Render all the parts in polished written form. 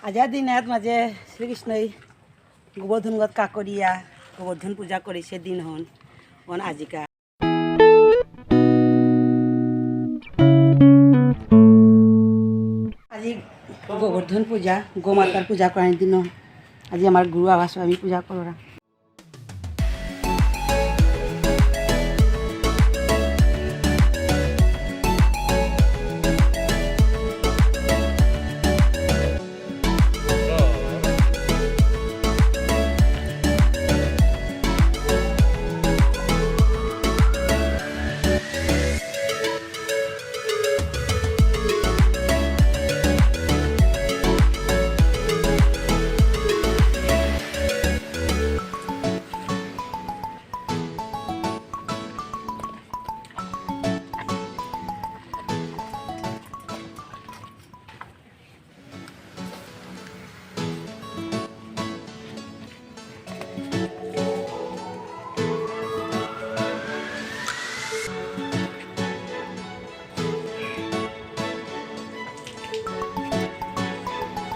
আজার দিনত মাঝে শ্রীকৃষ্ণই গোবর্ধনগত কাকরিয়া গোবর্ধন পূজা করে সে দিন হন আজিকা আজি গোবর্ধন পূজা গোমাতার পূজা করার দিন আজি আমার গুরু আবাস আমি পূজা করা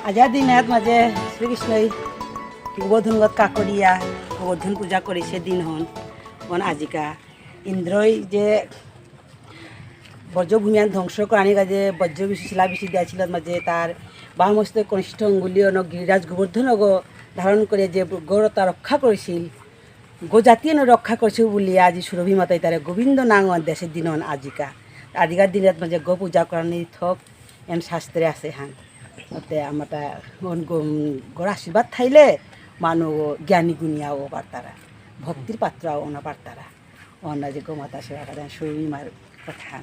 আজার দিনত মাঝে শ্রীকৃষ্ণই গোবর্ধনগত কাকরিয়া গোবর্ধন পূজা করে সে দিন হন আজিকা ইন্দ্রই যে বজ্রভূমিয়ান ধ্বংস করানি কাজে বজ্রবিষি শিলাবিষি দিয়েছিল মাঝে তার বামস্ত কনিষ্ঠ অঙ্গুলীয় গিরিরাজ গোবর্ধন ধারণ করে যে গৌরতা রক্ষা করেছিল গোজাতীয় রক্ষা করেছিল বলে আজি সুরভি মাতাই তার গোবিন্দ নাং দেশের দিন হন আজিকার দিনত মাঝে গো পূজা করানি থক এন শাস্ত্রে আছে হান ওতে আমারটা গোর আশীর্বাদ থাইলে মানুষ জ্ঞানী গুণিয়াও পারতারা ভক্তির পাত্রাও ওনা পারতারা ওনা যে গোমাতা সেবা করেন সুরভি মার কথা